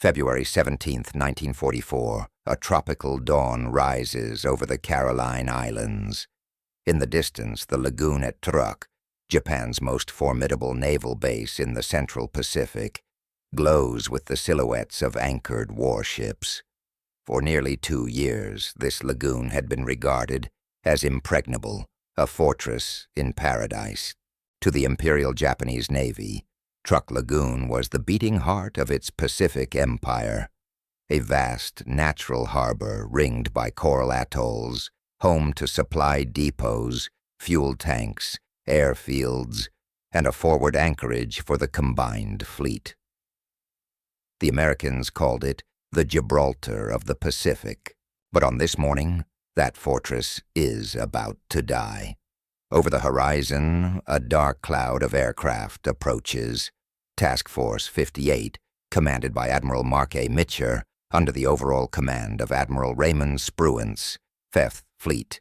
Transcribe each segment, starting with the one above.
February 17th, 1944, a tropical dawn rises over the Caroline Islands. In the distance, the lagoon at Truk, Japan's most formidable naval base in the Central Pacific, glows with the silhouettes of anchored warships. For nearly 2 years, this lagoon had been regarded as impregnable, a fortress in paradise. To the Imperial Japanese Navy, Truk Lagoon was the beating heart of its Pacific empire, a vast natural harbor ringed by coral atolls, home to supply depots, fuel tanks, airfields, and a forward anchorage for the combined fleet. The Americans called it the Gibraltar of the Pacific, but on this morning, that fortress is about to die. Over the horizon, a dark cloud of aircraft approaches. Task Force 58, commanded by Admiral Mark A. Mitcher, under the overall command of Admiral Raymond Spruance, 5th Fleet,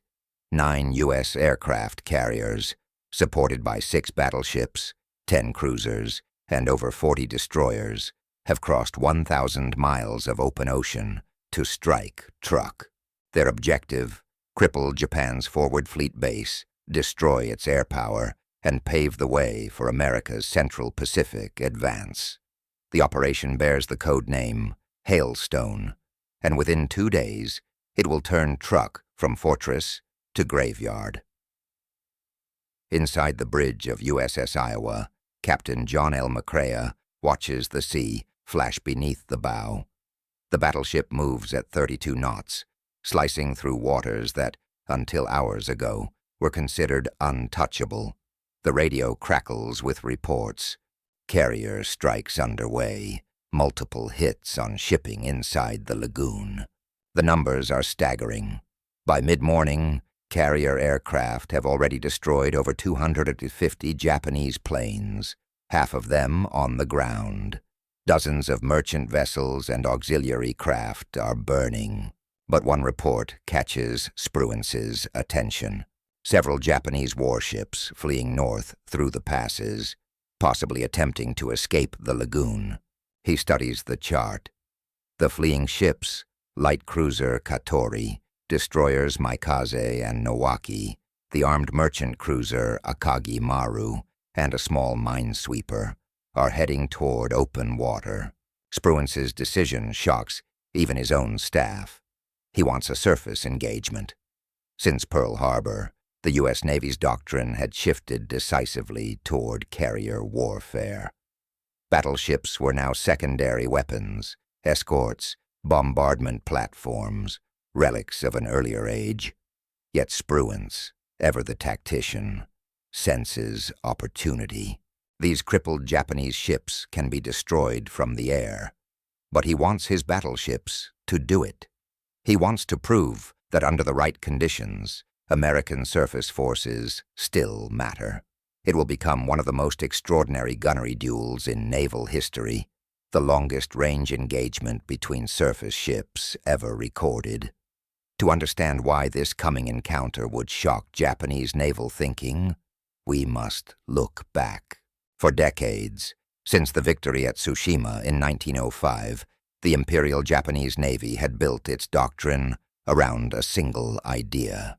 9 U.S. aircraft carriers, supported by 6 battleships, 10 cruisers, and over 40 destroyers, have crossed 1,000 miles of open ocean to strike Truk. Their objective, cripple Japan's forward fleet base, destroy its air power, and pave the way for America's Central Pacific advance. The operation bears the code name Hailstone, and within 2 days, it will turn Truk from fortress to graveyard. Inside the bridge of USS Iowa, Captain John L. McCrea watches the sea flash beneath the bow. The battleship moves at 32 knots, slicing through waters that, until hours ago, were considered untouchable. The radio crackles with reports. Carrier strikes underway, multiple hits on shipping inside the lagoon. The numbers are staggering. By mid-morning, carrier aircraft have already destroyed over 250 Japanese planes, half of them on the ground. Dozens of merchant vessels and auxiliary craft are burning. But one report catches Spruance's attention. Several Japanese warships fleeing north through the passes, possibly attempting to escape the lagoon. He studies the chart. The fleeing ships, light cruiser Katori, destroyers Maikaze and Nowaki, the armed merchant cruiser Akagi Maru, and a small minesweeper, are heading toward open water. Spruance's decision shocks even his own staff. He wants a surface engagement. Since Pearl Harbor, the U.S. Navy's doctrine had shifted decisively toward carrier warfare. Battleships were now secondary weapons, escorts, bombardment platforms, relics of an earlier age. Yet Spruance, ever the tactician, senses opportunity. These crippled Japanese ships can be destroyed from the air, but he wants his battleships to do it. He wants to prove that under the right conditions, American surface forces still matter. It will become one of the most extraordinary gunnery duels in naval history, the longest range engagement between surface ships ever recorded. To understand why this coming encounter would shock Japanese naval thinking, we must look back. For decades, since the victory at Tsushima in 1905, the Imperial Japanese Navy had built its doctrine around a single idea: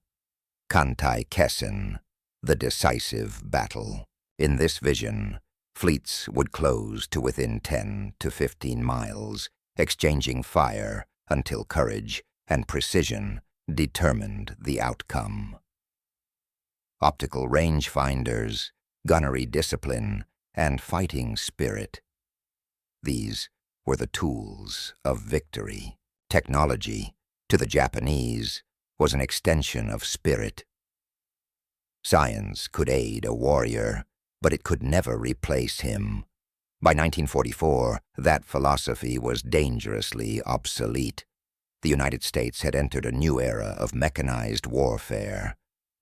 Kantai Kessen, the decisive battle. In this vision, fleets would close to within 10 to 15 miles, exchanging fire until courage and precision determined the outcome. Optical rangefinders, gunnery discipline, and fighting spirit. These were the tools of victory. Technology, to the Japanese, was an extension of spirit. Science could aid a warrior, but it could never replace him. By 1944, that philosophy was dangerously obsolete. The United States had entered a new era of mechanized warfare,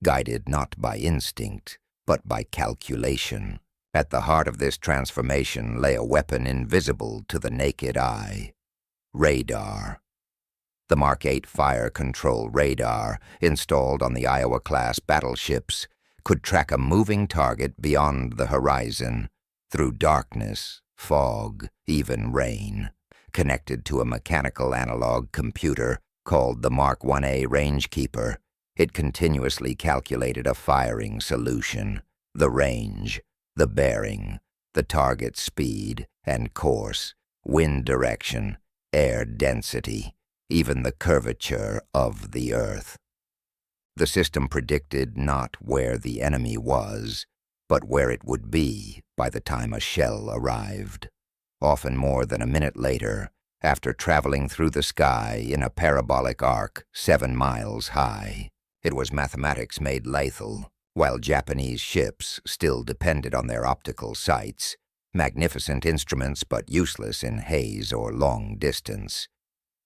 guided not by instinct, but by calculation. At the heart of this transformation lay a weapon invisible to the naked eye: radar. The Mark 8 fire control radar, installed on the Iowa-class battleships, could track a moving target beyond the horizon, through darkness, fog, even rain. Connected to a mechanical analog computer called the Mark IA Rangekeeper, it continuously calculated a firing solution, the range, the bearing, the target speed and course, wind direction, air density, even the curvature of the Earth. The system predicted not where the enemy was, but where it would be by the time a shell arrived. Often more than a minute later, after traveling through the sky in a parabolic arc 7 miles high. It was mathematics made lethal, while Japanese ships still depended on their optical sights, magnificent instruments but useless in haze or long distance.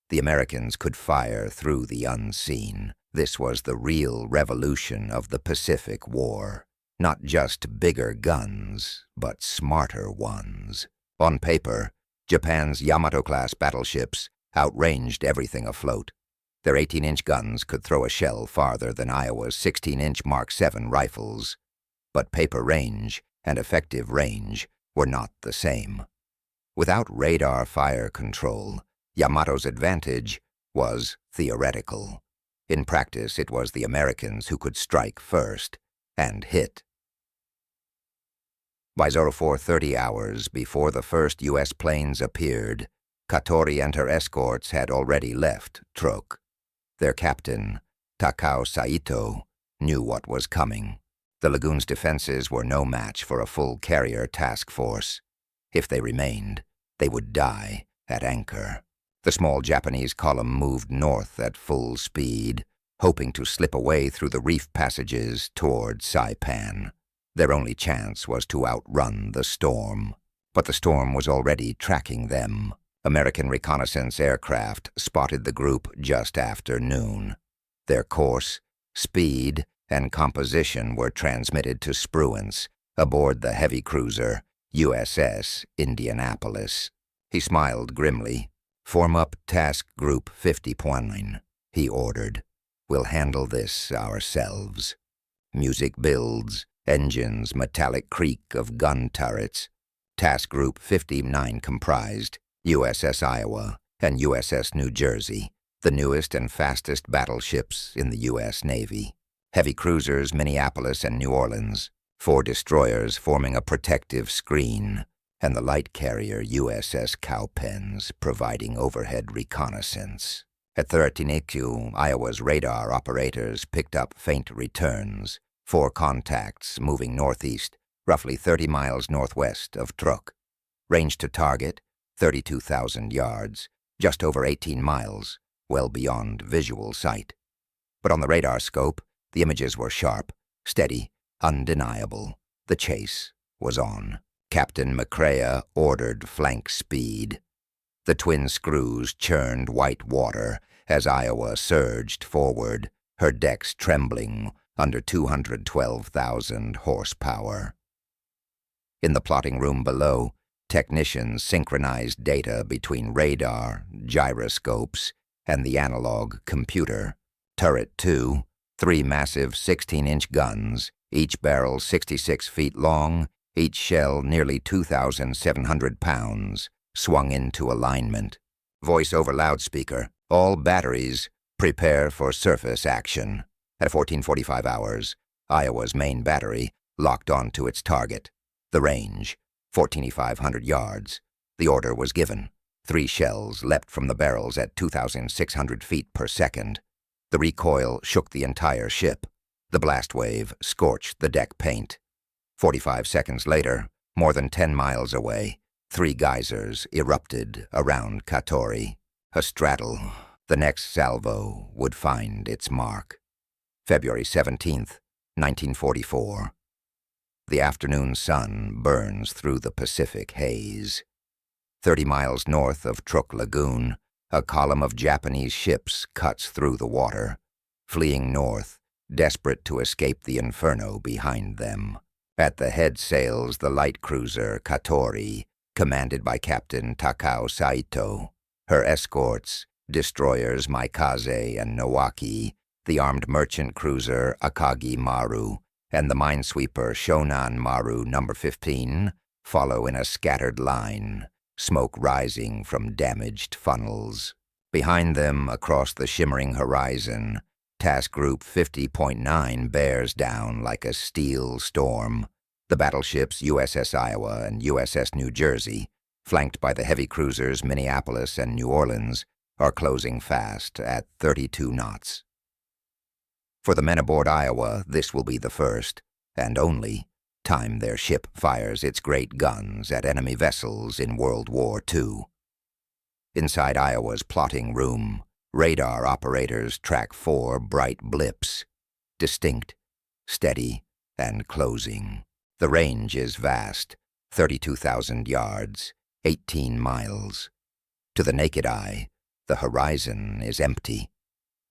The Americans could fire through the unseen. This was the real revolution of the Pacific War. Not just bigger guns, but smarter ones. On paper, Japan's Yamato-class battleships outranged everything afloat. Their 18-inch guns could throw a shell farther than Iowa's 16-inch Mark VII rifles. But paper range and effective range were not the same. Without radar fire control, Yamato's advantage was theoretical. In practice, it was the Americans who could strike first and hit. By 0430 hours before the first U.S. planes appeared, Katori and her escorts had already left Truk. Their captain, Takao Saito, knew what was coming. The lagoon's defenses were no match for a full carrier task force. If they remained, they would die at anchor. The small Japanese column moved north at full speed, hoping to slip away through the reef passages toward Saipan. Their only chance was to outrun the storm. But the storm was already tracking them. American reconnaissance aircraft spotted the group just after noon. Their course, speed, and composition were transmitted to Spruance aboard the heavy cruiser USS Indianapolis. He smiled grimly. "Form up Task Group 50.9, he ordered. "We'll handle this ourselves." Music builds, engines, metallic creak of gun turrets. Task Group 59 comprised USS Iowa and USS New Jersey, the newest and fastest battleships in the U.S. Navy. Heavy cruisers Minneapolis and New Orleans, 4 destroyers forming a protective screen, and the light carrier USS Cowpens providing overhead reconnaissance. At 13 Iowa's radar operators picked up faint returns, 4 contacts moving northeast, roughly 30 miles northwest of Truk. Range to target, 32,000 yards, just over 18 miles, well beyond visual sight. But on the radar scope, the images were sharp, steady, undeniable. The chase was on. Captain McCrea ordered flank speed. The twin screws churned white water as Iowa surged forward, her decks trembling under 212,000 horsepower. In the plotting room below, technicians synchronized data between radar, gyroscopes, and the analog computer. Turret 2, 3 massive 16-inch guns, each barrel 66 feet long, each shell nearly 2,700 pounds, swung into alignment. Voice over loudspeaker. "All batteries, prepare for surface action." At 14:45 hours, Iowa's main battery locked onto its target. The range, 14,500 yards. The order was given. 3 shells leapt from the barrels at 2,600 feet per second. The recoil shook the entire ship. The blast wave scorched the deck paint. 45 seconds later, more than 10 miles away, 3 geysers erupted around Katori. A straddle. The next salvo would find its mark. February 17th, 1944. The afternoon sun burns through the Pacific haze. 30 miles north of Truk Lagoon, a column of Japanese ships cuts through the water, fleeing north, desperate to escape the inferno behind them. At the head sails the light cruiser Katori, commanded by Captain Takao Saito. Her escorts, destroyers Maikaze and Nowaki, the armed merchant cruiser Akagi Maru, and the minesweeper Shonan Maru No. 15, follow in a scattered line, smoke rising from damaged funnels. Behind them, across the shimmering horizon, Task Group 50.9 bears down like a steel storm. The battleships USS Iowa and USS New Jersey, flanked by the heavy cruisers Minneapolis and New Orleans, are closing fast at 32 knots. For the men aboard Iowa, this will be the first, and only, time their ship fires its great guns at enemy vessels in World War II. Inside Iowa's plotting room, radar operators track 4 bright blips, distinct, steady, and closing. The range is vast, 32,000 yards, 18 miles. To the naked eye, the horizon is empty,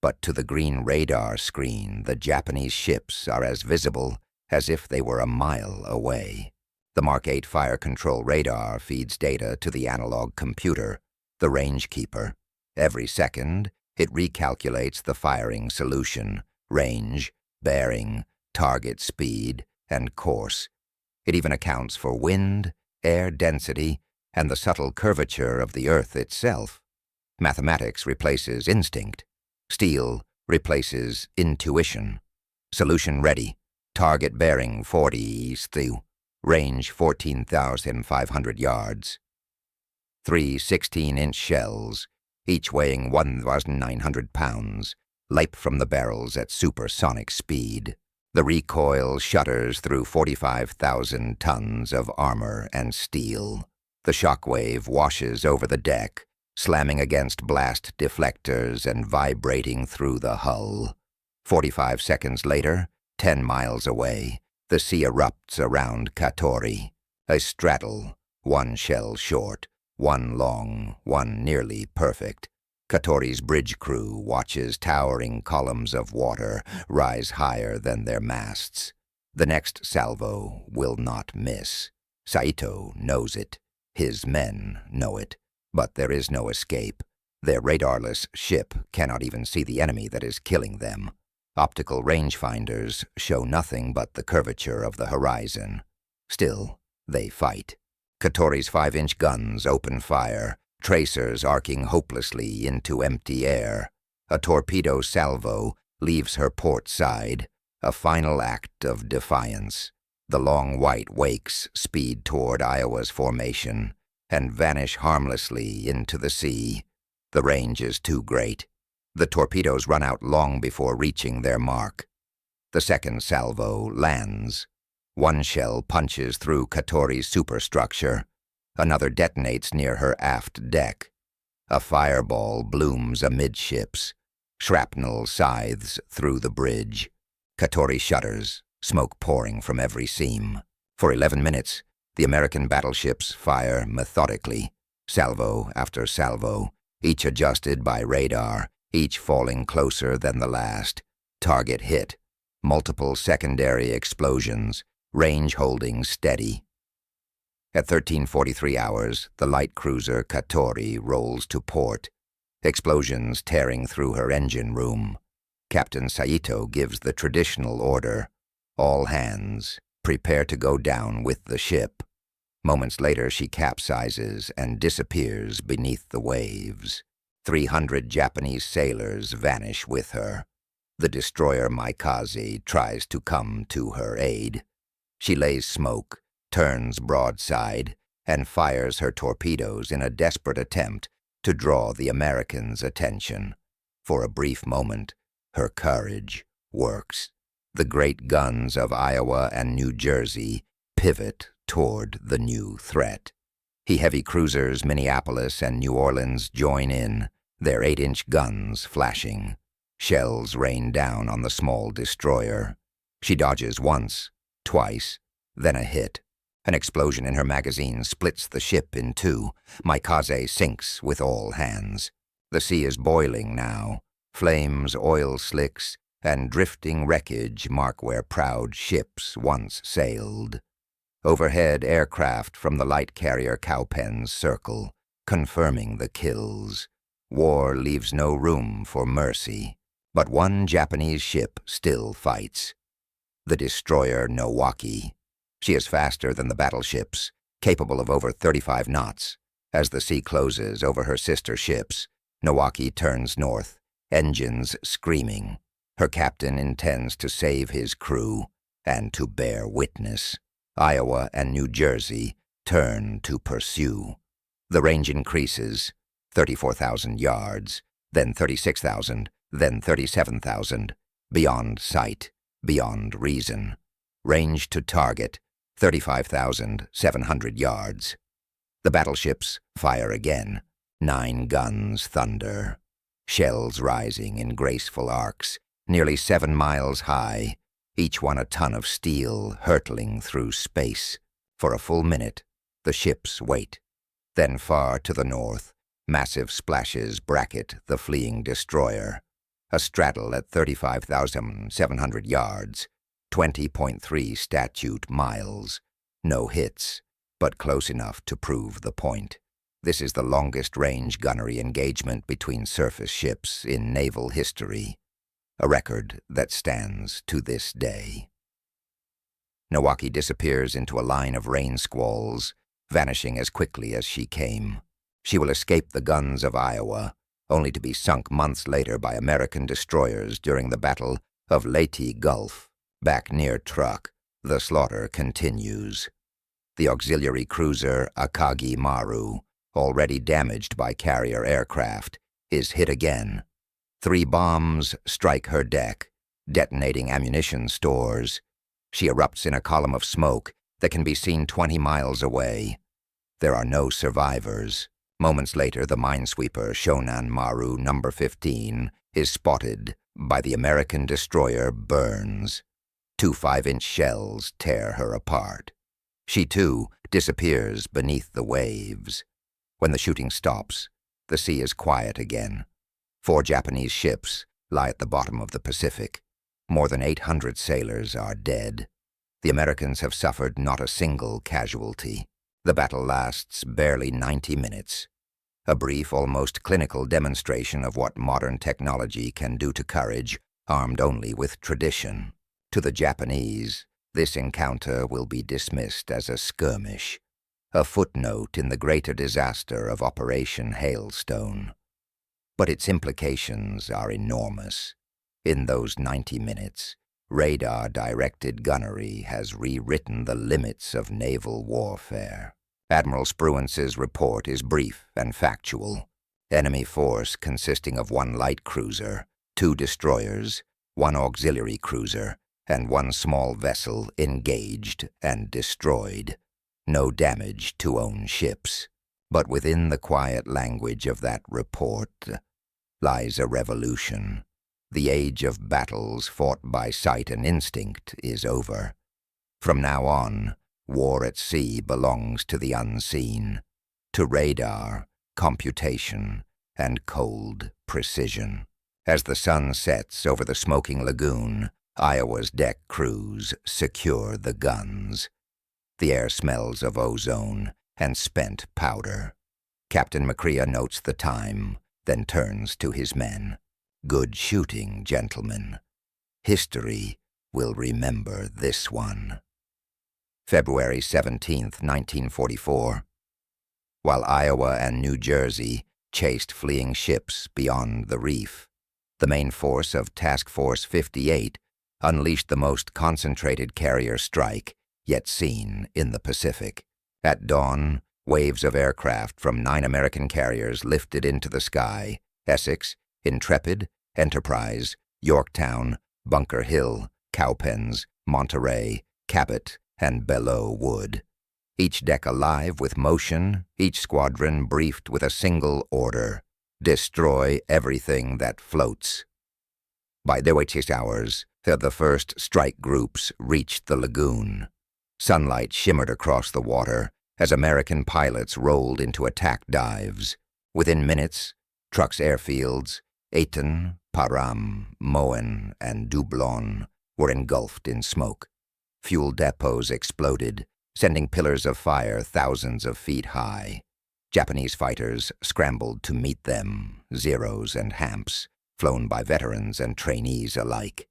but to the green radar screen, the Japanese ships are as visible as if they were a mile away. The Mark 8 fire control radar feeds data to the analog computer, the range keeper. Every second, it recalculates the firing solution, range, bearing, target speed, and course. It even accounts for wind, air density, and the subtle curvature of the Earth itself. Mathematics replaces instinct. Steel replaces intuition. Solution ready. Target bearing 40 east, range 14,500 yards. 3 16-inch shells, each weighing 1,900 pounds, leap from the barrels at supersonic speed. The recoil shudders through 45,000 tons of armor and steel. The shockwave washes over the deck, slamming against blast deflectors and vibrating through the hull. 45 seconds later, 10 miles away, the sea erupts around Katori, a straddle, 1 shell short, 1 long, 1 nearly perfect. Katori's bridge crew watches towering columns of water rise higher than their masts. The next salvo will not miss. Saito knows it. His men know it. But there is no escape. Their radarless ship cannot even see the enemy that is killing them. Optical rangefinders show nothing but the curvature of the horizon. Still, they fight. Katori's 5-inch guns open fire, tracers arcing hopelessly into empty air. A torpedo salvo leaves her port side, a final act of defiance. The long white wakes speed toward Iowa's formation and vanish harmlessly into the sea. The range is too great. The torpedoes run out long before reaching their mark. The second salvo lands. 1 shell punches through Katori's superstructure. Another detonates near her aft deck. A fireball blooms amidships. Shrapnel scythes through the bridge. Katori shudders, smoke pouring from every seam. For 11 minutes, the American battleships fire methodically, salvo after salvo, each adjusted by radar, each falling closer than the last. Target hit. Multiple secondary explosions, range holding steady. At 13:43 hours, the light cruiser Katori rolls to port, explosions tearing through her engine room. Captain Saito gives the traditional order, all hands, prepare to go down with the ship. Moments later, she capsizes and disappears beneath the waves. 300 Japanese sailors vanish with her. The destroyer Maikaze tries to come to her aid. She lays smoke, turns broadside, and fires her torpedoes in a desperate attempt to draw the Americans' attention. For a brief moment, her courage works. The great guns of Iowa and New Jersey pivot toward the new threat. Heavy cruisers Minneapolis and New Orleans join in, their 8-inch guns flashing. Shells rain down on the small destroyer. She dodges once, twice, then a hit. An explosion in her magazine splits the ship in two. Maikaze sinks with all hands. The sea is boiling now. Flames, oil slicks, and drifting wreckage mark where proud ships once sailed. Overhead, aircraft from the light carrier Cowpens circle, confirming the kills. War leaves no room for mercy. But one Japanese ship still fights. The destroyer Nowaki. She is faster than the battleships, capable of over 35 knots, As the sea closes over her sister ships, Nawaki turns north, engines screaming. Her captain intends to save his crew and to bear witness. Iowa and New Jersey turn to pursue. The range increases, 34,000 yards, then 36,000, then 37,000, beyond sight, beyond reason. Range to target, 35,700 yards. The battleships fire again. 9 guns thunder. Shells rising in graceful arcs, nearly 7 miles high, each one a ton of steel hurtling through space. For a full minute, the ships wait. Then far to the north, massive splashes bracket the fleeing destroyer. A straddle at 35,700 yards, 20.3 statute miles. No hits, but close enough to prove the point. This is the longest-range gunnery engagement between surface ships in naval history, a record that stands to this day. Nawaki disappears into a line of rain squalls, vanishing as quickly as she came. She will escape the guns of Iowa, only to be sunk months later by American destroyers during the Battle of Leyte Gulf. Back near Truk, the slaughter continues. The auxiliary cruiser Akagi Maru, already damaged by carrier aircraft, is hit again. 3 bombs strike her deck, detonating ammunition stores. She erupts in a column of smoke that can be seen 20 miles away. There are no survivors. Moments later, the minesweeper Shonan Maru No. 15 is spotted by the American destroyer Burns. 2 5-inch shells tear her apart. She, too, disappears beneath the waves. When the shooting stops, the sea is quiet again. 4 Japanese ships lie at the bottom of the Pacific. More than 800 sailors are dead. The Americans have suffered not a single casualty. The battle lasts barely 90 minutes. A brief, almost clinical demonstration of what modern technology can do to courage, armed only with tradition. To the Japanese, this encounter will be dismissed as a skirmish, a footnote in the greater disaster of Operation Hailstone. But its implications are enormous. In those 90 minutes, radar-directed gunnery has rewritten the limits of naval warfare. Admiral Spruance's report is brief and factual. Enemy force consisting of 1 light cruiser, 2 destroyers, 1 auxiliary cruiser, and 1 small vessel engaged and destroyed. No damage to own ships. But within the quiet language of that report lies a revolution. The age of battles fought by sight and instinct is over. From now on, war at sea belongs to the unseen, to radar, computation, and cold precision. As the sun sets over the smoking lagoon, Iowa's deck crews secure the guns. The air smells of ozone and spent powder. Captain McCrea notes the time, then turns to his men. Good shooting, gentlemen. History will remember this one. February 17, 1944. While Iowa and New Jersey chased fleeing ships beyond the reef, the main force of Task Force 58 unleashed the most concentrated carrier strike yet seen in the Pacific. At dawn, waves of aircraft from 9 American carriers lifted into the sky: Essex, Intrepid, Enterprise, Yorktown, Bunker Hill, Cowpens, Monterey, Cabot, and Belleau Wood. Each deck alive with motion, each squadron briefed with a single order: destroy everything that floats. By WWII hours, the first strike groups reached the lagoon. Sunlight shimmered across the water as American pilots rolled into attack dives. Within minutes, Truk's airfields, Ayton, Param, Moen, and Doublon, were engulfed in smoke. Fuel depots exploded, sending pillars of fire thousands of feet high. Japanese fighters scrambled to meet them, Zeros and Hamps, flown by veterans and trainees alike.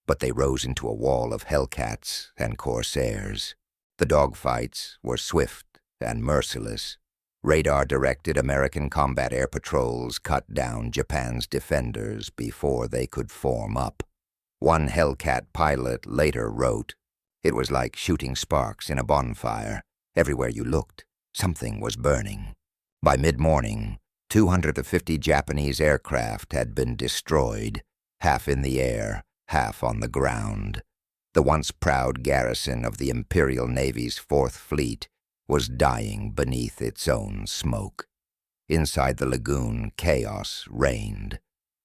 But they rose into a wall of Hellcats and Corsairs. The dogfights were swift and merciless. Radar-directed American combat air patrols cut down Japan's defenders before they could form up. One Hellcat pilot later wrote, "It was like shooting sparks in a bonfire. Everywhere you looked, something was burning." By mid-morning, 250 Japanese aircraft had been destroyed, half in the air, half on the ground. The once proud garrison of the Imperial Navy's Fourth Fleet was dying beneath its own smoke. Inside the lagoon, chaos reigned.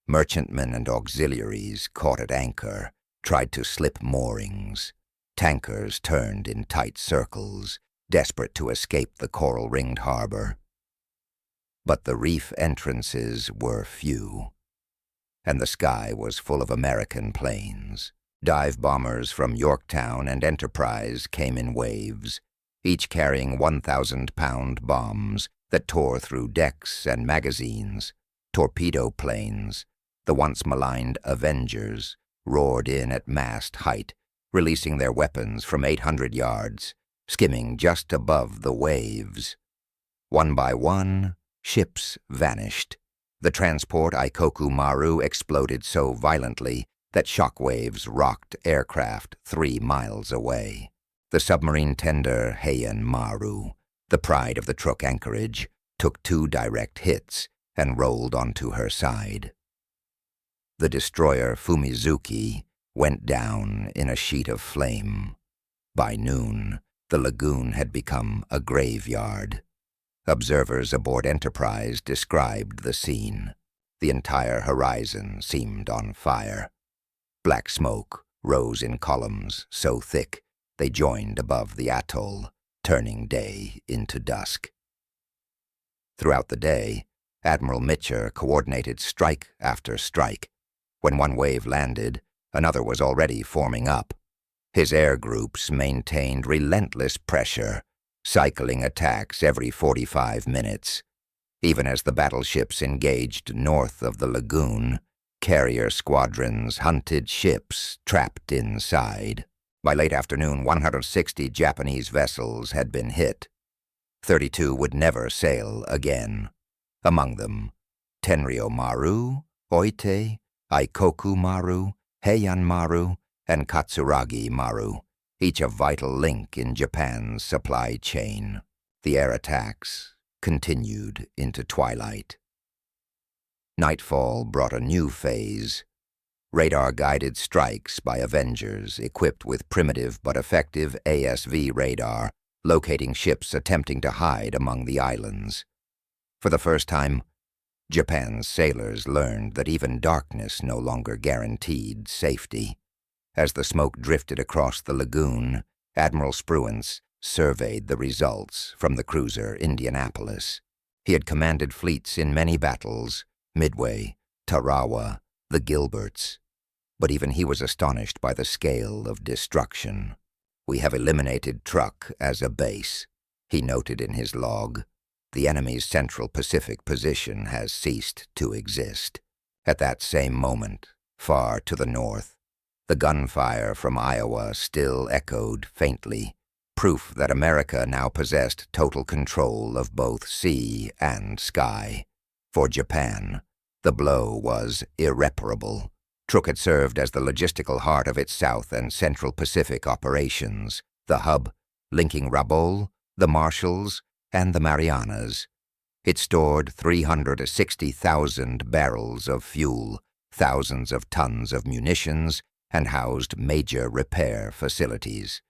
Merchantmen and auxiliaries caught at anchor, tried to slip moorings. Tankers turned in tight circles, desperate to escape the coral-ringed harbor. But the reef entrances were few, and the sky was full of American planes. Dive bombers from Yorktown and Enterprise came in waves, each carrying 1,000-pound bombs that tore through decks and magazines. Torpedo planes, the once maligned Avengers, roared in at mast height, releasing their weapons from 800 yards, skimming just above the waves. One by one, ships vanished. The transport Ikoku Maru exploded so violently that shockwaves rocked aircraft 3 miles away. The submarine tender Heian Maru, the pride of the Truk anchorage, took 2 direct hits and rolled onto her side. The destroyer Fumizuki went down in a sheet of flame. By noon, the lagoon had become a graveyard. Observers aboard Enterprise described the scene. The entire horizon seemed on fire. Black smoke rose in columns so thick they joined above the atoll, turning day into dusk. Throughout the day, Admiral Mitcher coordinated strike after strike. When one wave landed, another was already forming up. His air groups maintained relentless pressure, cycling attacks every 45 minutes. Even as the battleships engaged north of the lagoon, carrier squadrons hunted ships trapped inside. By late afternoon, 160 Japanese vessels had been hit. 32 would never sail again. Among them, Tenryo Maru, Oite, Ikoku Maru, Heian Maru, and Katsuragi Maru, each a vital link in Japan's supply chain. The air attacks continued into twilight. Nightfall brought a new phase. Radar-guided strikes by Avengers equipped with primitive but effective ASV radar, locating ships attempting to hide among the islands. For the first time, Japan's sailors learned that even darkness no longer guaranteed safety. As the smoke drifted across the lagoon, Admiral Spruance surveyed the results from the cruiser Indianapolis. He had commanded fleets in many battles, Midway, Tarawa, the Gilberts. But even he was astonished by the scale of destruction. "We have eliminated Truk as a base," he noted in his log. "The enemy's Central Pacific position has ceased to exist." At that same moment, far to the north, the gunfire from Iowa still echoed faintly, proof that America now possessed total control of both sea and sky. For Japan, the blow was irreparable. Truk had served as the logistical heart of its South and Central Pacific operations, the hub linking Rabaul, the Marshalls, and the Marianas. It stored 360,000 barrels of fuel, thousands of tons of munitions, and housed major repair facilities.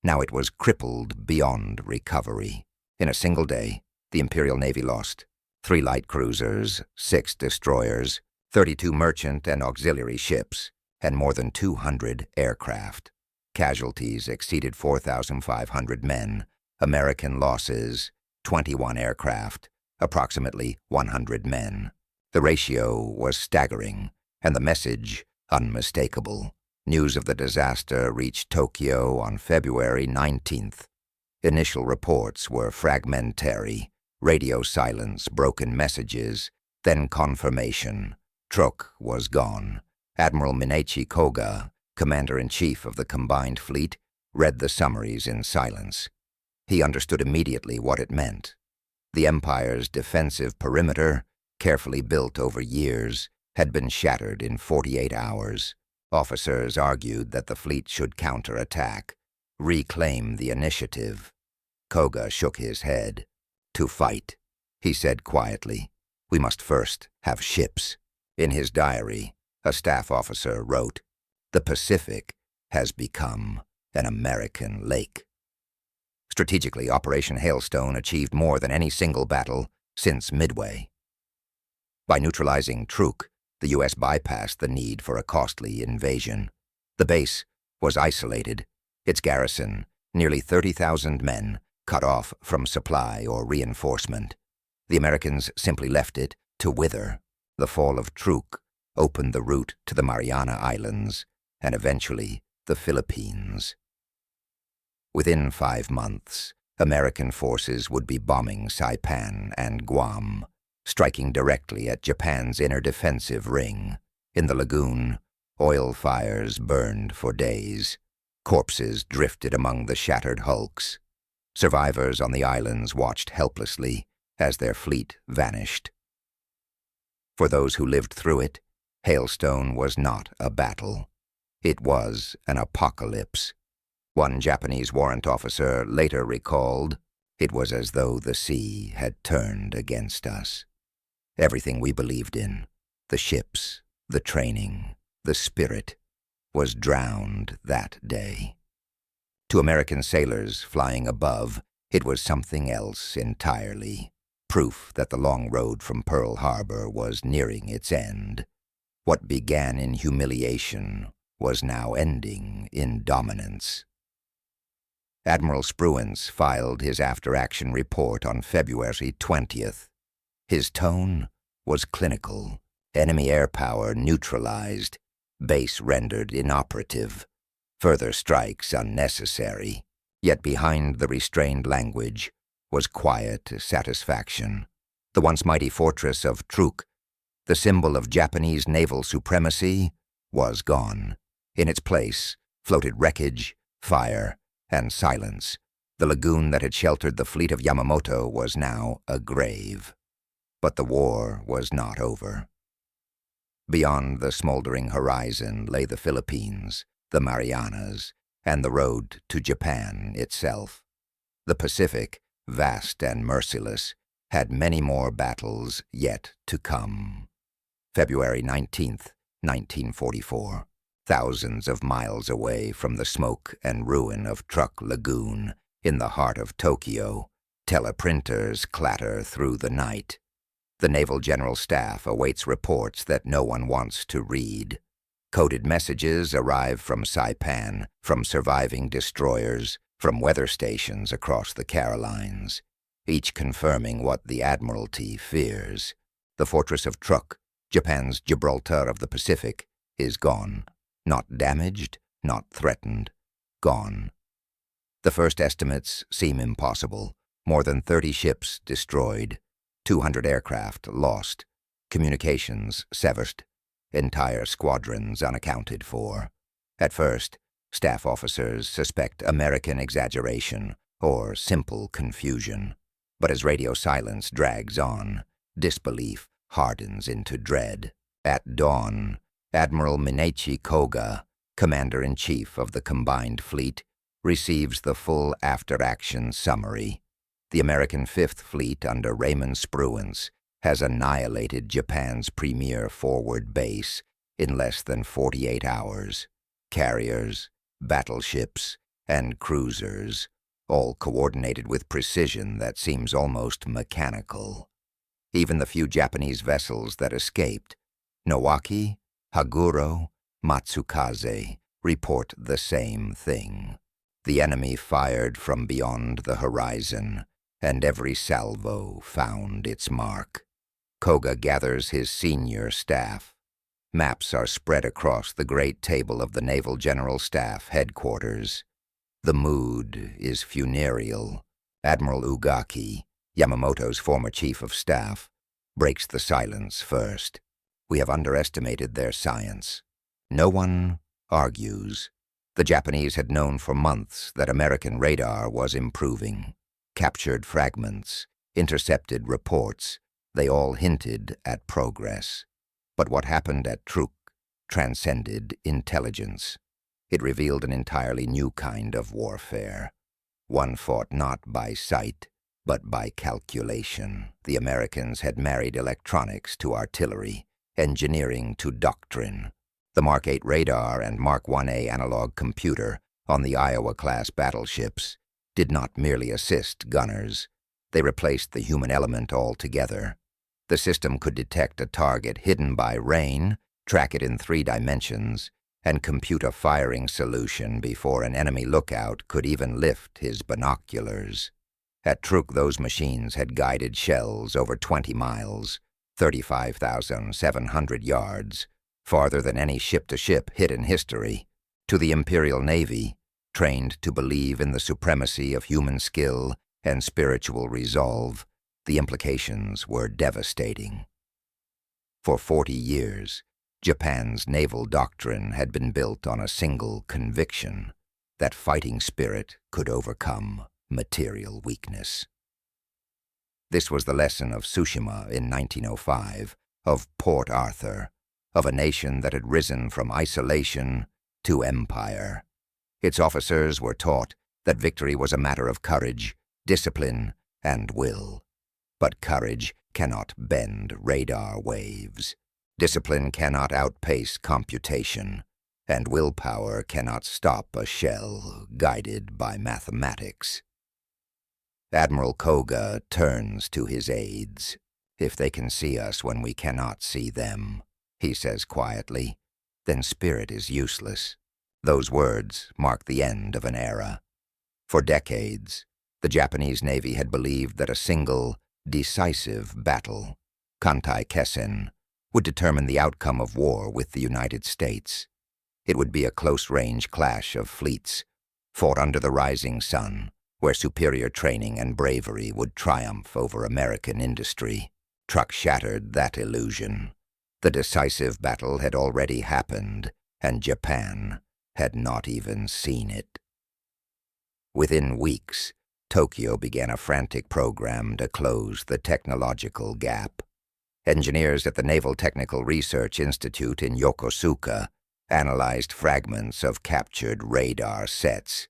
Now it was crippled beyond recovery. In a single day, the Imperial Navy lost 3 light cruisers, 6 destroyers, 32 merchant and auxiliary ships, and more than 200 aircraft. Casualties exceeded 4,500 men. American losses, 21 aircraft, approximately 100 men. The ratio was staggering, and the message unmistakable. News of the disaster reached Tokyo on February 19th. Initial reports were fragmentary, radio silence, broken messages, then confirmation. Truk was gone. Admiral Minechi Koga, Commander-in-Chief of the Combined Fleet, read the summaries in silence. He understood immediately what it meant. The Empire's defensive perimeter, carefully built over years, had been shattered in 48 hours. Officers argued that the fleet should counterattack, reclaim the initiative. Koga shook his head. "To fight," he said quietly, "we must first have ships." In his diary, a staff officer wrote, "The Pacific has become an American lake." Strategically, Operation Hailstone achieved more than any single battle since Midway. By neutralizing Truk, the U.S. bypassed the need for a costly invasion. The base was isolated, its garrison, nearly 30,000 men, cut off from supply or reinforcement. The Americans simply left it to wither. The fall of Truk opened the route to the Mariana Islands and eventually the Philippines. Within 5 months, American forces would be bombing Saipan and Guam, striking directly at Japan's inner defensive ring. In the lagoon, oil fires burned for days. Corpses drifted among the shattered hulks. Survivors on the islands watched helplessly as their fleet vanished. For those who lived through it, Hailstone was not a battle. It was an apocalypse. One Japanese warrant officer later recalled, "It was as though the sea had turned against us. Everything we believed in, the ships, the training, the spirit, was drowned that day." To American sailors flying above, it was something else entirely, proof that the long road from Pearl Harbor was nearing its end. What began in humiliation was now ending in dominance. Admiral Spruance filed his after-action report on February 20th. His tone was clinical. Enemy air power neutralized, base rendered inoperative, further strikes unnecessary. Yet behind the restrained language was quiet satisfaction. The once mighty fortress of Truk, the symbol of Japanese naval supremacy, was gone. In its place floated wreckage, fire, and silence. The lagoon that had sheltered the fleet of Yamato was now a grave. But the war was not over. Beyond the smoldering horizon lay the Philippines, the Marianas, and the road to Japan itself. The Pacific, vast and merciless, had many more battles yet to come. February 19th, 1944. Thousands of miles away from the smoke and ruin of Truk Lagoon, in the heart of Tokyo, teleprinters clatter through the night. The Naval General Staff awaits reports that no one wants to read. Coded messages arrive from Saipan, from surviving destroyers, from weather stations across the Carolines, each confirming what the Admiralty fears. The fortress of Truk, Japan's Gibraltar of the Pacific, is gone. Not damaged, not threatened, gone. The first estimates seem impossible. More than 30 ships destroyed, 200 aircraft lost, communications severed, entire squadrons unaccounted for. At first, staff officers suspect American exaggeration or simple confusion. But as radio silence drags on, disbelief hardens into dread. At dawn, Admiral Minechi Koga, Commander-in-Chief of the Combined Fleet, receives the full after-action summary. The American Fifth Fleet under Raymond Spruance has annihilated Japan's premier forward base in less than 48 hours. Carriers, battleships, and cruisers, all coordinated with precision that seems almost mechanical. Even the few Japanese vessels that escaped, Nowaki, Haguro, Matsukaze, report the same thing. The enemy fired from beyond the horizon, and every salvo found its mark. Koga gathers his senior staff. Maps are spread across the great table of the Naval General Staff headquarters. The mood is funereal. Admiral Ugaki, Yamamoto's former chief of staff, breaks the silence first. "We have underestimated their science." No one argues. The Japanese had known for months that American radar was improving. Captured fragments, intercepted reports. They all hinted at progress. But what happened at Truk transcended intelligence. It revealed an entirely new kind of warfare, one fought not by sight, but by calculation. The Americans had married electronics to artillery, engineering to doctrine. The Mark 8 radar and Mark 1A analog computer on the Iowa-class battleships did not merely assist gunners. They replaced the human element altogether. The system could detect a target hidden by rain, track it in 3 dimensions, and compute a firing solution before an enemy lookout could even lift his binoculars. At Truk, those machines had guided shells over 20 miles, 35,700 yards, farther than any ship-to-ship hit in history. To the Imperial Navy, trained to believe in the supremacy of human skill and spiritual resolve, the implications were devastating. For 40 years, Japan's naval doctrine had been built on a single conviction, that fighting spirit could overcome material weakness. This was the lesson of Tsushima in 1905, of Port Arthur, of a nation that had risen from isolation to empire. Its officers were taught that victory was a matter of courage, discipline, and will. But courage cannot bend radar waves. Discipline cannot outpace computation, and willpower cannot stop a shell guided by mathematics. Admiral Koga turns to his aides. "If they can see us when we cannot see them," he says quietly, "then spirit is useless." Those words mark the end of an era. For decades, the Japanese Navy had believed that a single, decisive battle, Kantai Kessen, would determine the outcome of war with the United States. It would be a close-range clash of fleets, fought under the rising sun, where superior training and bravery would triumph over American industry. Truk shattered that illusion. The decisive battle had already happened, and Japan had not even seen it. Within weeks, Tokyo began a frantic program to close the technological gap. Engineers at the Naval Technical Research Institute in Yokosuka analyzed fragments of captured radar sets.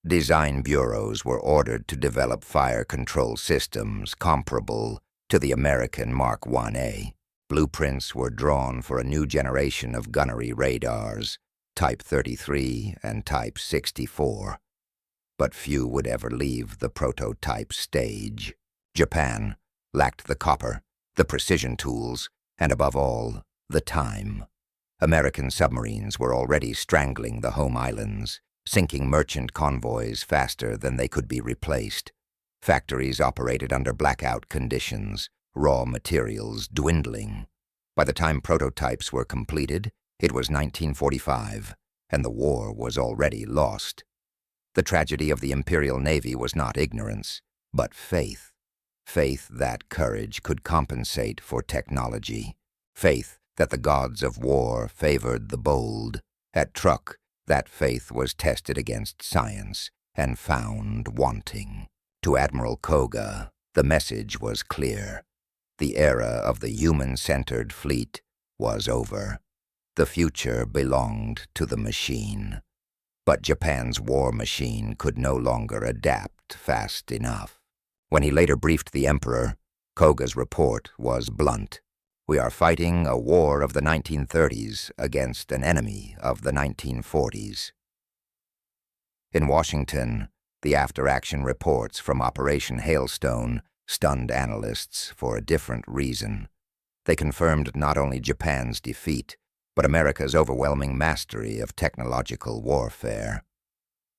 Design bureaus were ordered to develop fire control systems comparable to the American Mark 1A. Blueprints were drawn for a new generation of gunnery radars, Type 33 and Type 64. But few would ever leave the prototype stage. Japan lacked the copper, the precision tools, and above all, the time. American submarines were already strangling the home islands, sinking merchant convoys faster than they could be replaced. Factories operated under blackout conditions, raw materials dwindling. By the time prototypes were completed, it was 1945, and the war was already lost. The tragedy of the Imperial Navy was not ignorance, but faith. Faith that courage could compensate for technology. Faith that the gods of war favored the bold. At Truk, that faith was tested against science and found wanting. To Admiral Koga, the message was clear. The era of the human-centered fleet was over. The future belonged to the machine. But Japan's war machine could no longer adapt fast enough. When he later briefed the Emperor, Koga's report was blunt. "We are fighting a war of the 1930s against an enemy of the 1940s. In Washington, the after-action reports from Operation Hailstone stunned analysts for a different reason. They confirmed not only Japan's defeat, but America's overwhelming mastery of technological warfare.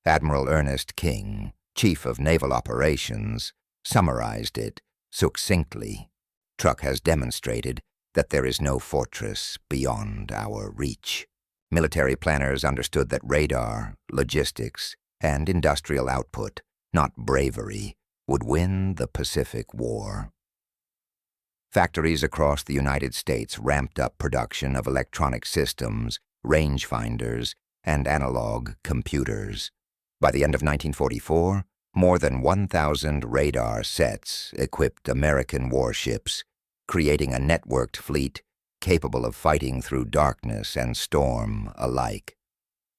Admiral Ernest King, Chief of Naval Operations, summarized it succinctly. "Truk has demonstrated that there is no fortress beyond our reach." Military planners understood that radar, logistics, and industrial output, not bravery, would win the Pacific War. Factories across the United States ramped up production of electronic systems, rangefinders, and analog computers. By the end of 1944, More than 1,000 radar sets equipped American warships, creating a networked fleet capable of fighting through darkness and storm alike.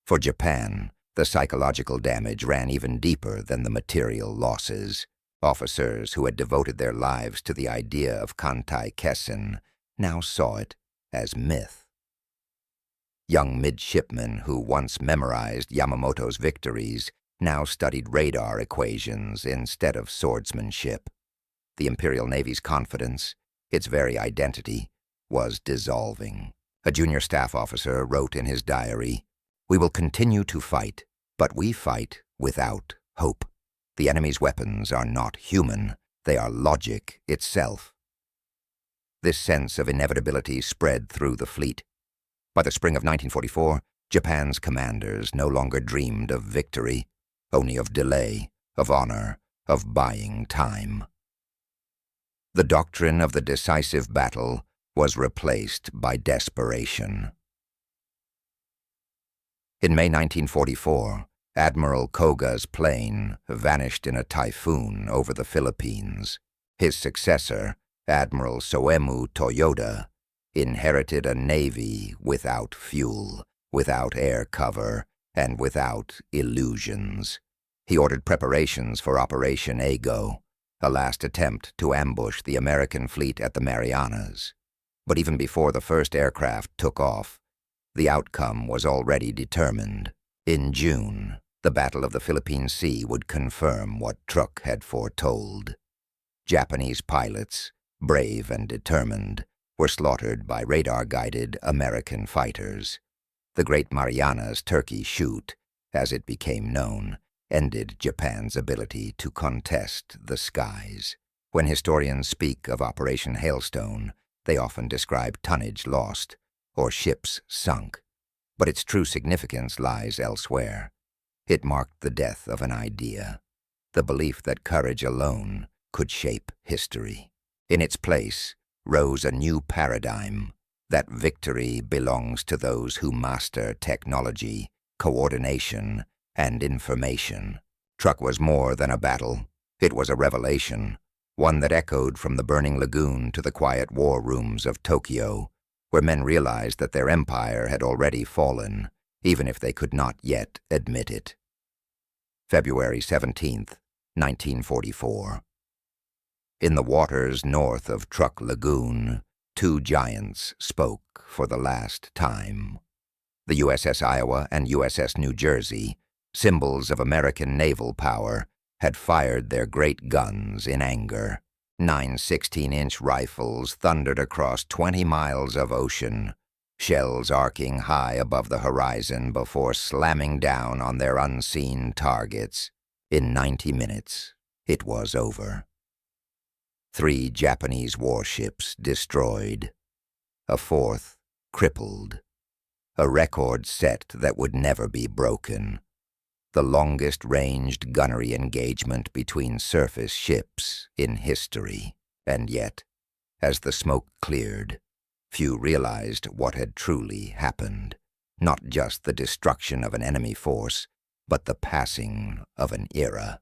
For Japan, the psychological damage ran even deeper than the material losses. Officers who had devoted their lives to the idea of Kantai Kessen now saw it as myth. Young midshipmen who once memorized Yamamoto's victories now studied radar equations instead of swordsmanship. The Imperial Navy's confidence, its very identity, was dissolving. A junior staff officer wrote in his diary, "We will continue to fight, but we fight without hope. The enemy's weapons are not human, they are logic itself." This sense of inevitability spread through the fleet. By the spring of 1944, Japan's commanders no longer dreamed of victory, only of delay, of honor, of buying time. The doctrine of the decisive battle was replaced by desperation. In May 1944, Admiral Koga's plane vanished in a typhoon over the Philippines. His successor, Admiral Soemu Toyoda, inherited a navy without fuel, without air cover, and without illusions. He ordered preparations for Operation Hailstone, a last attempt to ambush the American fleet at the Marianas. But even before the first aircraft took off, the outcome was already determined. In June, the Battle of the Philippine Sea would confirm what Truk had foretold. Japanese pilots, brave and determined, were slaughtered by radar-guided American fighters. The Great Marianas Turkey Shoot, as it became known, ended Japan's ability to contest the skies. When historians speak of Operation Hailstone, they often describe tonnage lost or ships sunk, but its true significance lies elsewhere. It marked the death of an idea, the belief that courage alone could shape history. In its place rose a new paradigm, that victory belongs to those who master technology, coordination, and information. Truk was more than a battle. It was a revelation, one that echoed from the burning lagoon to the quiet war rooms of Tokyo, where men realized that their empire had already fallen, even if they could not yet admit it. February 17th, 1944. In the waters north of Truk Lagoon, two giants spoke for the last time. The USS Iowa and USS New Jersey, symbols of American naval power, had fired their great guns in anger. 9 16-inch rifles thundered across 20 miles of ocean, shells arcing high above the horizon before slamming down on their unseen targets. In 90 minutes, it was over. 3 Japanese warships destroyed, a 4th crippled, a record set that would never be broken, the longest-ranged gunnery engagement between surface ships in history. And yet, as the smoke cleared, few realized what had truly happened, not just the destruction of an enemy force, but the passing of an era.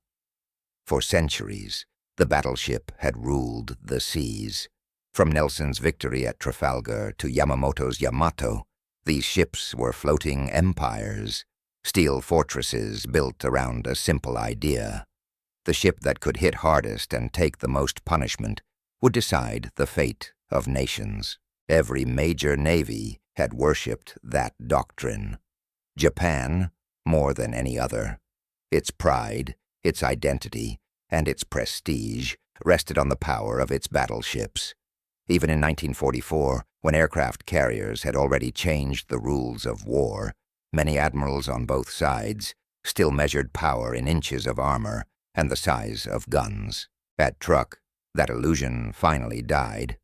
For centuries, the battleship had ruled the seas. From Nelson's victory at Trafalgar to Yamamoto's Yamato, these ships were floating empires, steel fortresses built around a simple idea. The ship that could hit hardest and take the most punishment would decide the fate of nations. Every major navy had worshipped that doctrine. Japan, more than any other. Its pride, its identity, and its prestige rested on the power of its battleships. Even in 1944, when aircraft carriers had already changed the rules of war, many admirals on both sides still measured power in inches of armor and the size of guns. At Truk, that illusion finally died.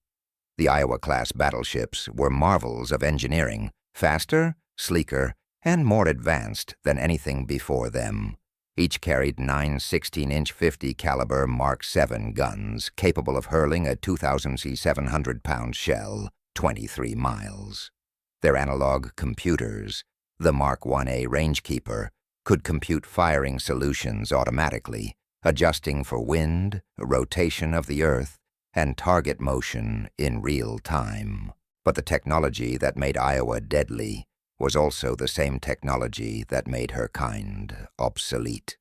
The Iowa-class battleships were marvels of engineering, faster, sleeker, and more advanced than anything before them. Each carried 9 16-inch 50 caliber Mark VII guns capable of hurling a 2,000 700-pound shell 23 miles. Their analog computers, the Mark Ia Rangekeeper, could compute firing solutions automatically, adjusting for wind, rotation of the Earth, and target motion in real time. But the technology that made Iowa deadly was also the same technology that made her kind obsolete.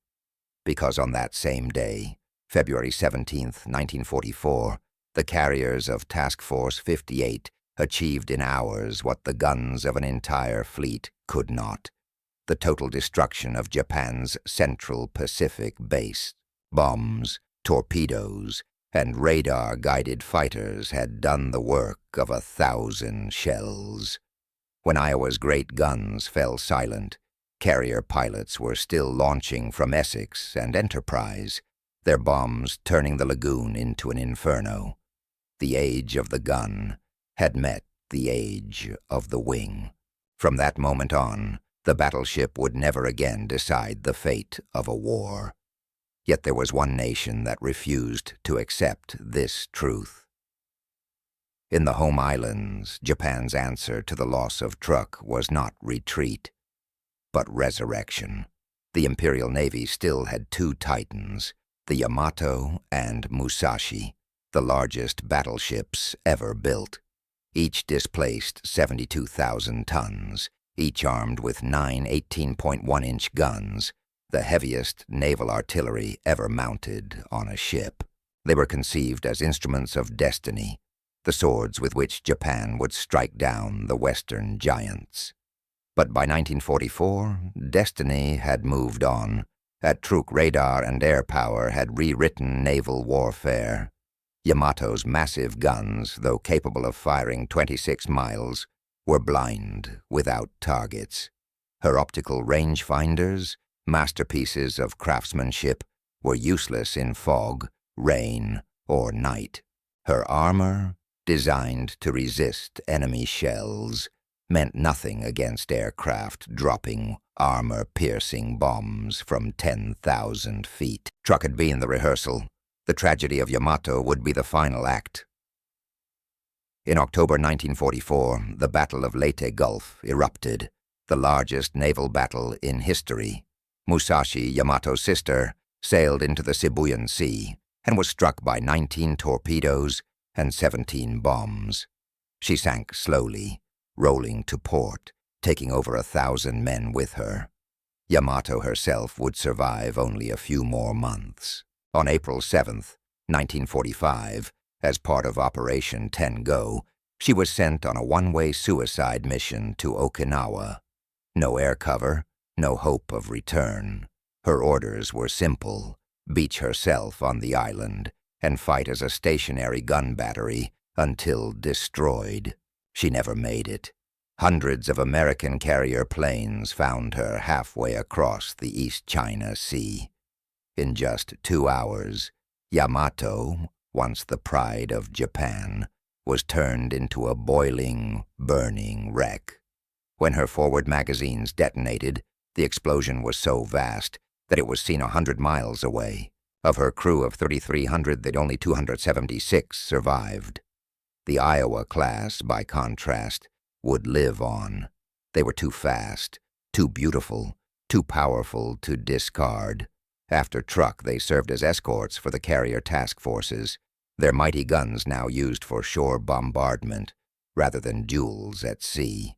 Because on that same day, February 17, 1944, the carriers of Task Force 58 achieved in hours what the guns of an entire fleet could not: the total destruction of Japan's Central Pacific base. Bombs, torpedoes, and radar-guided fighters had done the work of 1,000 shells. When Iowa's great guns fell silent, carrier pilots were still launching from Essex and Enterprise, their bombs turning the lagoon into an inferno. The age of the gun had met the age of the wing. From that moment on, the battleship would never again decide the fate of a war. Yet there was one nation that refused to accept this truth. In the home islands, Japan's answer to the loss of Truk was not retreat, but resurrection. The Imperial Navy still had two titans, the Yamato and Musashi, the largest battleships ever built. Each displaced 72,000 tons, each armed with 9 18.1-inch guns, the heaviest naval artillery ever mounted on a ship. They were conceived as instruments of destiny, the swords with which Japan would strike down the Western giants. But by 1944, destiny had moved on. At Truk, radar and air power had rewritten naval warfare. Yamato's massive guns, though capable of firing 26 miles, were blind without targets. Her optical rangefinders, masterpieces of craftsmanship, were useless in fog, rain, or night. Her armor, designed to resist enemy shells, meant nothing against aircraft dropping armor-piercing bombs from 10,000 feet. Truk had been the rehearsal. The tragedy of Yamato would be the final act. In October 1944, the Battle of Leyte Gulf erupted, the largest naval battle in history. Musashi, Yamato's sister, sailed into the Sibuyan Sea and was struck by 19 torpedoes and 17 bombs. She sank slowly, rolling to port, taking over 1,000 men with her. Yamato herself would survive only a few more months. On April 7, 1945, as part of Operation Tengo, she was sent on a one-way suicide mission to Okinawa. No air cover, no hope of return. Her orders were simple: beach herself on the island and fight as a stationary gun battery until destroyed. She never made it. Hundreds of American carrier planes found her halfway across the East China Sea. In just 2 hours, Yamato, once the pride of Japan, was turned into a boiling, burning wreck. When her forward magazines detonated, the explosion was so vast that it was seen 100 miles away. Of her crew of 3,300, only 276 survived. The Iowa class, by contrast, would live on. They were too fast, too beautiful, too powerful to discard. After Truk, they served as escorts for the carrier task forces, their mighty guns now used for shore bombardment rather than duels at sea.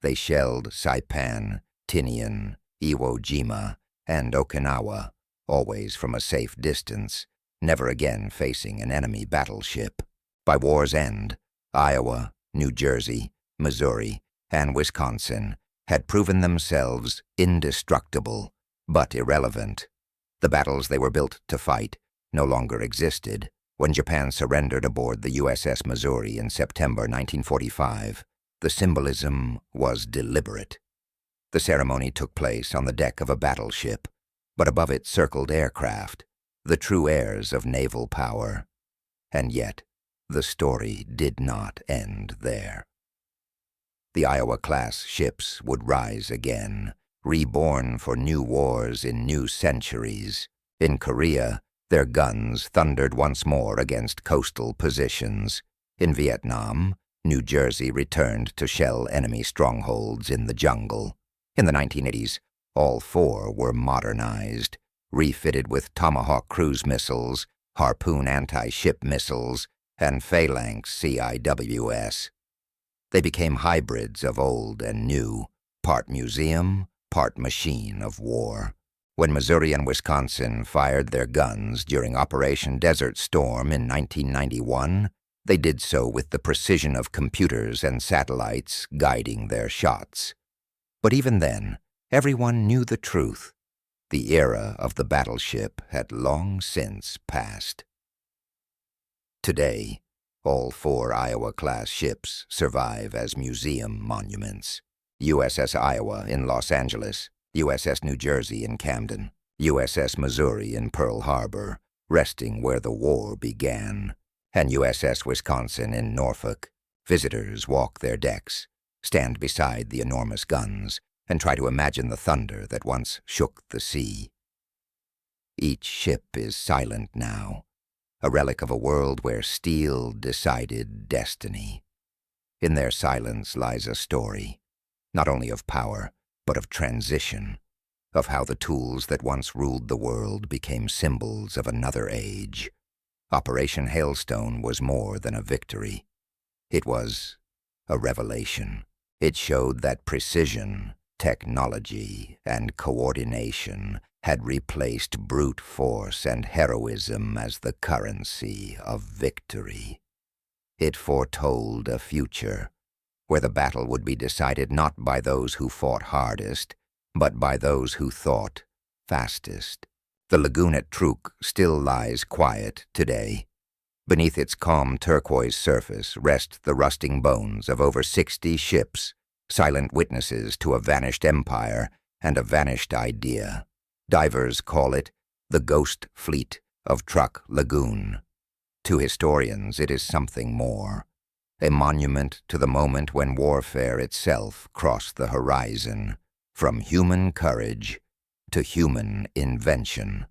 They shelled Saipan, Tinian, Iwo Jima, and Okinawa, always from a safe distance, never again facing an enemy battleship. By war's end, Iowa, New Jersey, Missouri, and Wisconsin had proven themselves indestructible, but irrelevant. The battles they were built to fight no longer existed. When Japan surrendered aboard the USS Missouri in September 1945, the symbolism was deliberate. The ceremony took place on the deck of a battleship, but above it circled aircraft, the true heirs of naval power. And yet, the story did not end there. The Iowa-class ships would rise again, reborn for new wars in new centuries. In Korea, their guns thundered once more against coastal positions. In Vietnam, New Jersey returned to shell enemy strongholds in the jungle. In the 1980s, all four were modernized, refitted with Tomahawk cruise missiles, Harpoon anti-ship missiles, and Phalanx CIWS. They became hybrids of old and new, part museum, part machine of war. When Missouri and Wisconsin fired their guns during Operation Desert Storm in 1991, they did so with the precision of computers and satellites guiding their shots. But even then, everyone knew the truth. The era of the battleship had long since passed. Today, all 4 Iowa-class ships survive as museum monuments. USS Iowa in Los Angeles, USS New Jersey in Camden, USS Missouri in Pearl Harbor, resting where the war began, and USS Wisconsin in Norfolk. Visitors walk their decks, stand beside the enormous guns, and try to imagine the thunder that once shook the sea. Each ship is silent now, a relic of a world where steel decided destiny. In their silence lies a story, not only of power, but of transition, of how the tools that once ruled the world became symbols of another age. Operation Hailstone was more than a victory. It was a revelation. It showed that precision, technology, and coordination had replaced brute force and heroism as the currency of victory. It foretold a future where the battle would be decided not by those who fought hardest, but by those who thought fastest. The lagoon at Truk still lies quiet today. Beneath its calm turquoise surface rest the rusting bones of over 60 ships, silent witnesses to a vanished empire and a vanished idea. Divers call it the ghost fleet of Truk Lagoon. To historians, it is something more. A monument to the moment when warfare itself crossed the horizon, from human courage to human invention.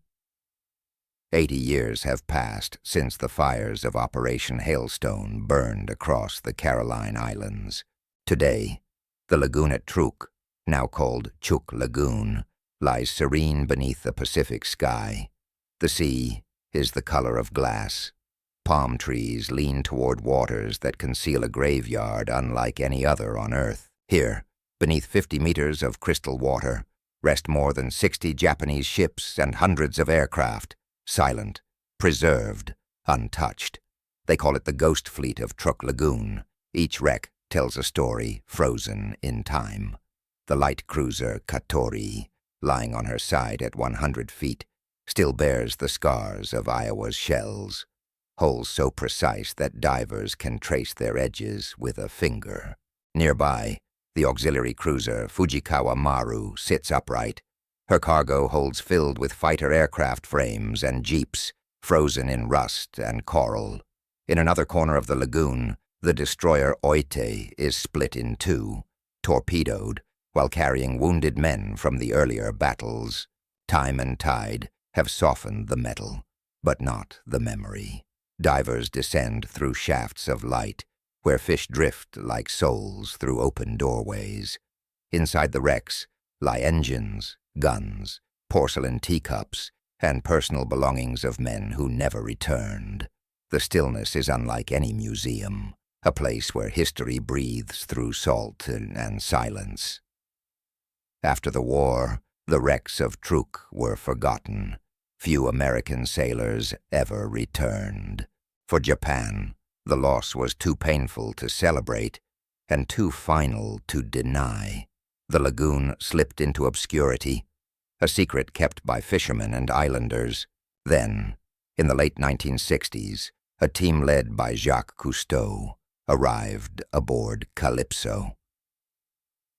80 years have passed since the fires of Operation Hailstone burned across the Caroline Islands. Today, the lagoon at Truk, now called Truk Lagoon, lies serene beneath the Pacific sky. The sea is the color of glass. Palm trees lean toward waters that conceal a graveyard unlike any other on Earth. Here, beneath 50 meters of crystal water, rest more than 60 Japanese ships and hundreds of aircraft, silent, preserved, untouched. They call it the ghost fleet of Truk Lagoon. Each wreck tells a story frozen in time. The light cruiser Katori, lying on her side at 100 feet, still bears the scars of Iowa's shells. Holes so precise that divers can trace their edges with a finger. Nearby, the auxiliary cruiser Fujikawa Maru sits upright. Her cargo holds filled with fighter aircraft frames and jeeps, frozen in rust and coral. In another corner of the lagoon, the destroyer Oite is split in 2, torpedoed, while carrying wounded men from the earlier battles. Time and tide have softened the metal, but not the memory. Divers descend through shafts of light, where fish drift like souls through open doorways. Inside the wrecks lie engines, guns, porcelain teacups, and personal belongings of men who never returned. The stillness is unlike any museum, a place where history breathes through salt and silence. After the war, the wrecks of Truk were forgotten. Few American sailors ever returned. For Japan, the loss was too painful to celebrate and too final to deny. The lagoon slipped into obscurity, a secret kept by fishermen and islanders. Then, in the late 1960s, a team led by Jacques Cousteau arrived aboard Calypso.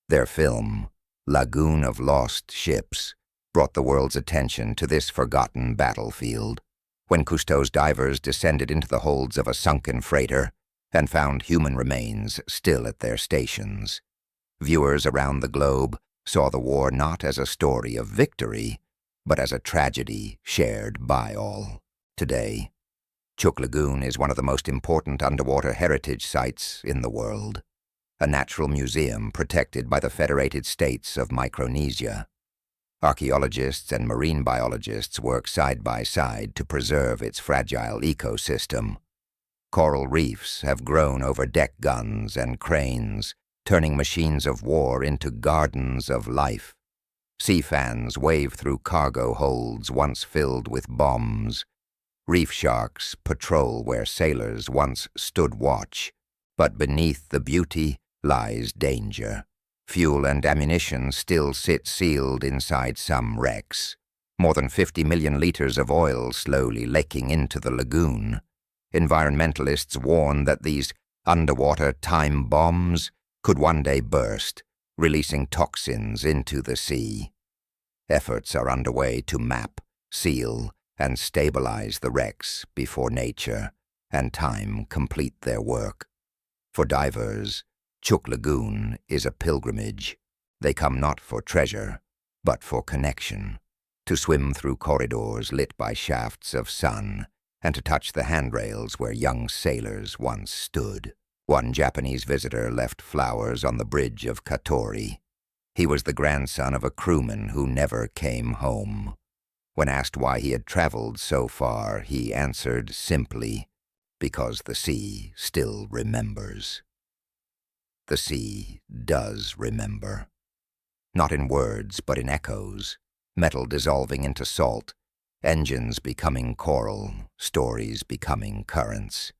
Their film, Lagoon of Lost Ships, brought the world's attention to this forgotten battlefield. When Cousteau's divers descended into the holds of a sunken freighter and found human remains still at their stations, viewers around the globe saw the war not as a story of victory, but as a tragedy shared by all. Today, Truk Lagoon is one of the most important underwater heritage sites in the world, a natural museum protected by the Federated States of Micronesia. Archaeologists and marine biologists work side by side to preserve its fragile ecosystem. Coral reefs have grown over deck guns and cranes, turning machines of war into gardens of life. Sea fans wave through cargo holds once filled with bombs. Reef sharks patrol where sailors once stood watch. But beneath the beauty lies danger. Fuel and ammunition still sit sealed inside some wrecks. More than 50 million liters of oil slowly leaking into the lagoon. Environmentalists warn that these underwater time bombs could one day burst, releasing toxins into the sea. Efforts are underway to map, seal, and stabilize the wrecks before nature and time complete their work. For divers, Truk Lagoon is a pilgrimage. They come not for treasure, but for connection, to swim through corridors lit by shafts of sun, and to touch the handrails where young sailors once stood. One Japanese visitor left flowers on the bridge of Katori. He was the grandson of a crewman who never came home. When asked why he had traveled so far, he answered simply, "Because the sea still remembers." The sea does remember. Not in words, but in echoes, metal dissolving into salt, engines becoming coral, stories becoming currents.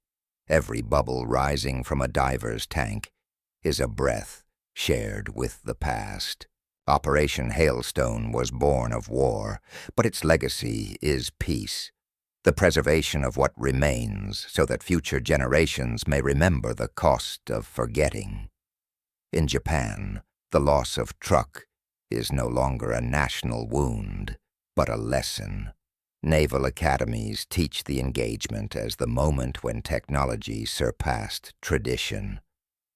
Every bubble rising from a diver's tank is a breath shared with the past. Operation Hailstone was born of war, but its legacy is peace, the preservation of what remains so that future generations may remember the cost of forgetting. In Japan, the loss of Truk is no longer a national wound, but a lesson. Naval academies teach the engagement as the moment when technology surpassed tradition.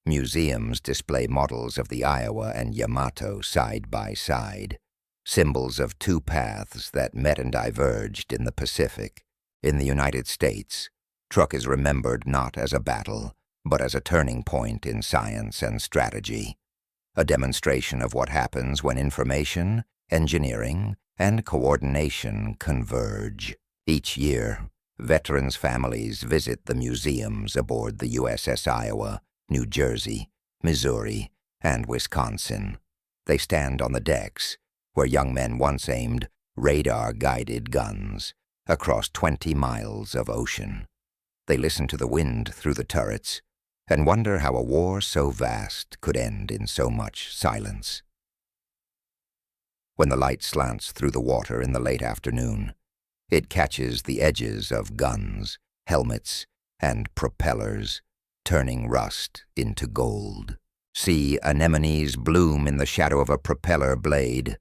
Museums display models of the Iowa and Yamato side by side, symbols of two paths that met and diverged in the Pacific. In the United States, Truk is remembered not as a battle, but as a turning point in science and strategy, a demonstration of what happens when information, engineering, and coordination converge. Each year, veterans' families visit the museums aboard the USS Iowa, New Jersey, Missouri, and Wisconsin. They stand on the decks, where young men once aimed radar-guided guns across 20 miles of ocean. They listen to the wind through the turrets and wonder how a war so vast could end in so much silence. When the light slants through the water in the late afternoon, it catches the edges of guns, helmets, and propellers, turning rust into gold. See anemones bloom in the shadow of a propeller blade.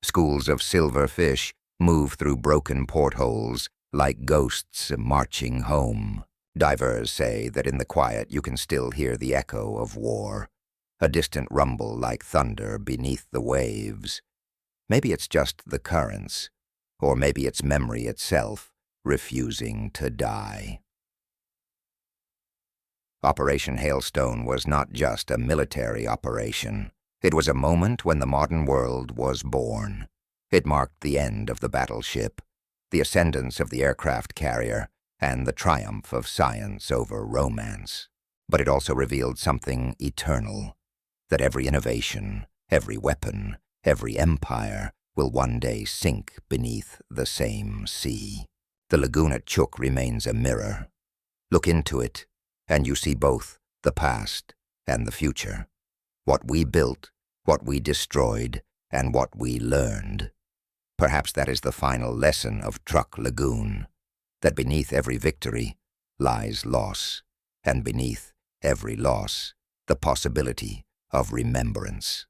Schools of silver fish move through broken portholes like ghosts marching home. Divers say that in the quiet you can still hear the echo of war, a distant rumble like thunder beneath the waves. Maybe it's just the currents, or maybe it's memory itself refusing to die. Operation Hailstone was not just a military operation. It was a moment when the modern world was born. It marked the end of the battleship, the ascendance of the aircraft carrier, and the triumph of science over romance. But it also revealed something eternal, that every innovation, every weapon, every empire will one day sink beneath the same sea. The lagoon at Truk remains a mirror. Look into it, and you see both the past and the future. What we built, what we destroyed, and what we learned. Perhaps that is the final lesson of Truk Lagoon, that beneath every victory lies loss, and beneath every loss, the possibility of remembrance.